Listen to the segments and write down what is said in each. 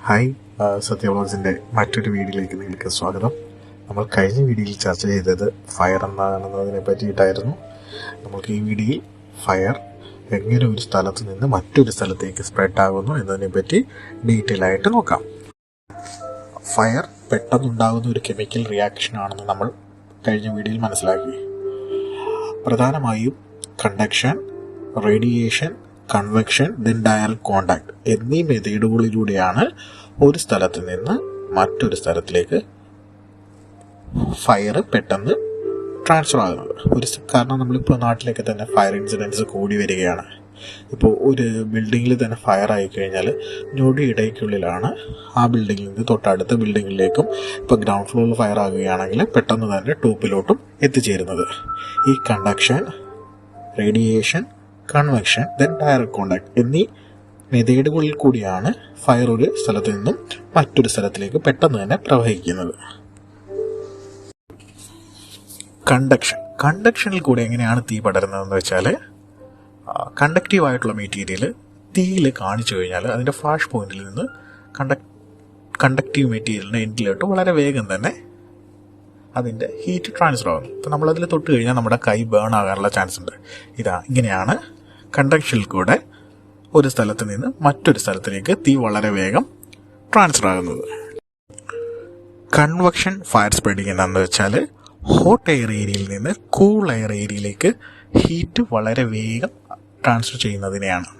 Hi, സത്യ വ്ളോഗ്സിൻ്റെ മറ്റൊരു വീഡിയോയിലേക്ക് നിങ്ങൾക്ക് സ്വാഗതം. നമ്മൾ കഴിഞ്ഞ വീഡിയോയിൽ ചർച്ച ചെയ്തത് ഫയർ എന്താണെന്നതിനെ പറ്റിയിട്ടായിരുന്നു. നമുക്ക് ഈ വീഡിയോയിൽ ഫയർ എങ്ങനെ ഒരു സ്ഥലത്ത് നിന്ന് മറ്റൊരു സ്ഥലത്തേക്ക് സ്പ്രെഡ് ആകുന്നു എന്നതിനെ പറ്റി ഡീറ്റെയിൽ ആയിട്ട് നോക്കാം. ഫയർ പെട്ടെന്നുണ്ടാകുന്ന ഒരു കെമിക്കൽ റിയാക്ഷൻ ആണെന്ന് നമ്മൾ കഴിഞ്ഞ വീഡിയോയിൽ മനസ്സിലാക്കി. പ്രധാനമായും conduction, radiation, convection, then direct contact എന്നീ മെത്തേഡുകളിലൂടെയാണ് ഒരു സ്ഥലത്ത് നിന്ന് മറ്റൊരു സ്ഥലത്തിലേക്ക് ഫയർ പെട്ടെന്ന് ട്രാൻസ്ഫർ ആകുന്നത്. കാരണം നമ്മളിപ്പോൾ നാട്ടിലൊക്കെ തന്നെ ഫയർ ഇൻസിഡൻസ് കൂടി വരികയാണ്. ഇപ്പോൾ ഒരു ബിൽഡിങ്ങിൽ തന്നെ ഫയർ ആയിക്കഴിഞ്ഞാൽ ഞൊടിയിടയ്ക്കുള്ളിലാണ് ആ ബിൽഡിങ്ങിൽ നിന്ന് തൊട്ടടുത്ത ബിൽഡിങ്ങിലേക്കും, ഇപ്പോൾ ഗ്രൗണ്ട് ഫ്ലോറിൽ ഫയർ ആകുകയാണെങ്കിൽ പെട്ടെന്ന് തന്നെ ടോപ്പിലോട്ടും എത്തിച്ചേരുന്നത്. ഈ conduction, radiation, convection, then direct contact എന്നീ മെത്തേഡുകളിൽ കൂടിയാണ് ഫയർ ഒരു സ്ഥലത്ത് നിന്നും മറ്റൊരു സ്ഥലത്തിലേക്ക് പെട്ടെന്ന് തന്നെ പ്രവഹിക്കുന്നത്. കണ്ടക്ഷനിൽ കൂടി എങ്ങനെയാണ് തീ പടരുന്നതെന്ന് വെച്ചാൽ, കണ്ടക്റ്റീവ് ആയിട്ടുള്ള മെറ്റീരിയൽ തീയിൽ കാണിച്ചു കഴിഞ്ഞാൽ അതിൻ്റെ ഫ്ലാഷ് പോയിന്റിൽ നിന്ന് കണ്ടക്റ്റീവ് മെറ്റീരിയലിൻ്റെ എൻഡിലോട്ട് വളരെ വേഗം തന്നെ അതിൻ്റെ ഹീറ്റ് ട്രാൻസ്ഫർ ആകുന്നു. അപ്പോൾ നമ്മളതിൽ തൊട്ട് കഴിഞ്ഞാൽ നമ്മുടെ കൈ ബേൺ ആകാനുള്ള ചാൻസ് ഉണ്ട്. ഇങ്ങനെയാണ് കണ്ടക്ഷനിൽ കൂടെ ഒരു സ്ഥലത്ത് നിന്ന് മറ്റൊരു സ്ഥലത്തിലേക്ക് തീ വളരെ വേഗം ട്രാൻസ്ഫർ ആകുന്നത്. കൺവെക്ഷൻ ഫയർ സ്പ്രെഡിങ് എന്താണെന്ന് വെച്ചാൽ, ഹോട്ട് എയർ ഏരിയയിൽ നിന്ന് കൂൾ എയർ ഏരിയയിലേക്ക് ഹീറ്റ് വളരെ വേഗം ട്രാൻസ്ഫർ ചെയ്യുന്നതിനെയാണ്.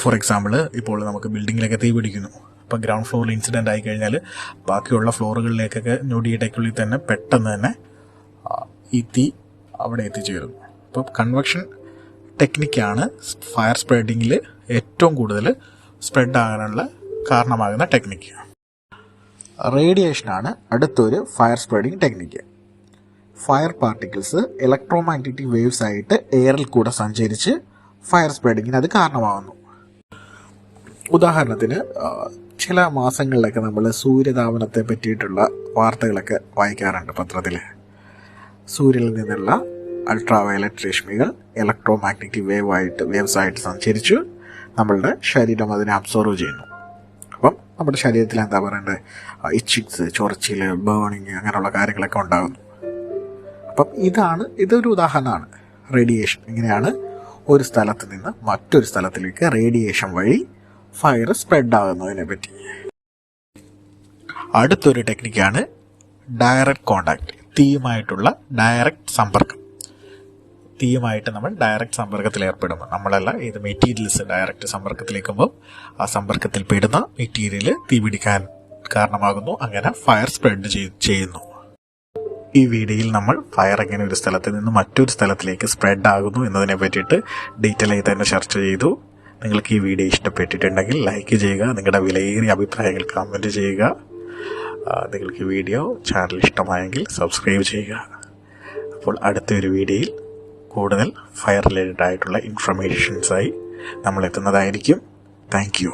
ഫോർ എക്സാമ്പിൾ, ഇപ്പോൾ നമുക്ക് ബിൽഡിങ്ങിലൊക്കെ തീ പിടിക്കുന്നു. ഇപ്പോൾ ഗ്രൗണ്ട് ഫ്ലോറിൽ ഇൻസിഡൻ്റ് ആയി കഴിഞ്ഞാൽ ബാക്കിയുള്ള ഫ്ലോറുകളിലേക്കൊക്കെ ഞൊടിയിടയ്ക്കുള്ളിൽ തന്നെ പെട്ടെന്ന് തന്നെ ഈ തീ അവിടെ എത്തിച്ചേരുന്നു. അപ്പോൾ കൺവെക്ഷൻ ടെക്നിക്കാണ് ഫയർ സ്പ്രെഡിങ്ങിൽ ഏറ്റവും കൂടുതൽ സ്പ്രെഡ് ആകാനുള്ള കാരണമാകുന്ന ടെക്നിക്ക്. റേഡിയേഷനാണ് അടുത്തൊരു fire spreading technique. Fire particles electromagnetic waves ആയിട്ട് എയറിൽ കൂടെ സഞ്ചരിച്ച് ഫയർ സ്പ്രെഡിങ്ങിന് അത് കാരണമാകുന്നു. ഉദാഹരണത്തിന്, ചില മാസങ്ങളിലൊക്കെ നമ്മൾ സൂര്യതാപനത്തെ പറ്റിയിട്ടുള്ള വാർത്തകളൊക്കെ വായിക്കാറുണ്ട് പത്രത്തിൽ. സൂര്യനിൽ നിന്നുള്ള അൾട്രാ വയലറ്റ് രശ്മികൾ ഇലക്ട്രോമാഗ്നറ്റിക് വേവ്സ് ആയിട്ട് സഞ്ചരിച്ചു നമ്മളുടെ ശരീരം അതിനെ അബ്സോർവ് ചെയ്യുന്നു. അപ്പം നമ്മുടെ ശരീരത്തിൽ എന്താ പറയേണ്ടത്, ഇച്ചിങ്സ്, ചൊറിച്ചിൽ, ബേണിങ് അങ്ങനെയുള്ള കാര്യങ്ങളൊക്കെ ഉണ്ടാകുന്നു. അപ്പം ഇതൊരു ഉദാഹരണമാണ് റേഡിയേഷൻ. ഇങ്ങനെയാണ് ഒരു സ്ഥലത്ത് നിന്ന് മറ്റൊരു സ്ഥലത്തിലേക്ക് റേഡിയേഷൻ വഴി ഫയർ സ്പ്രെഡ് ആകുന്നതിനെ പറ്റി. അടുത്തൊരു ടെക്നിക്കാണ് ഡയറക്റ്റ് കോണ്ടാക്ട്, തീയുമായിട്ടുള്ള ഡയറക്റ്റ് സമ്പർക്കം. തീയുമായിട്ട് നമ്മൾ ഡയറക്റ്റ് സമ്പർക്കത്തിൽ ഏർപ്പെടുമ്പോൾ, നമ്മളല്ല, ഇത് മെറ്റീരിയൽസ് ഡയറക്റ്റ് സമ്പർക്കത്തിലേക്കുമ്പോൾ ആ സമ്പർക്കത്തിൽ പെടുന്ന മെറ്റീരിയൽ തീ പിടിക്കാൻ കാരണമാകുന്നു. അങ്ങനെ ഫയർ സ്പ്രെഡ് ചെയ്യുന്നു. ഈ വീഡിയോയിൽ നമ്മൾ ഫയർ എങ്ങനെ ഒരു സ്ഥലത്ത് നിന്ന് മറ്റൊരു സ്ഥലത്തിലേക്ക് സ്പ്രെഡ് ആകുന്നു എന്നതിനെ പറ്റിയിട്ട് ഡീറ്റെയിൽ ആയി തന്നെ ചർച്ച ചെയ്തു. നിങ്ങൾക്ക് ഈ വീഡിയോ ഇഷ്ടപ്പെട്ടിട്ടുണ്ടെങ്കിൽ ലൈക്ക് ചെയ്യുക, നിങ്ങളുടെ വിലയേറിയ അഭിപ്രായങ്ങൾ കമൻറ്റ് ചെയ്യുക. നിങ്ങൾക്ക് ഈ ചാനൽ ഇഷ്ടമായെങ്കിൽ സബ്സ്ക്രൈബ് ചെയ്യുക. അപ്പോൾ അടുത്തൊരു വീഡിയോയിൽ കൂടുതൽ ഫയർ റിലേറ്റഡ് ആയിട്ടുള്ള ഇൻഫർമേഷൻസായി നമ്മൾ എത്തുന്നതായിരിക്കും. Thank you.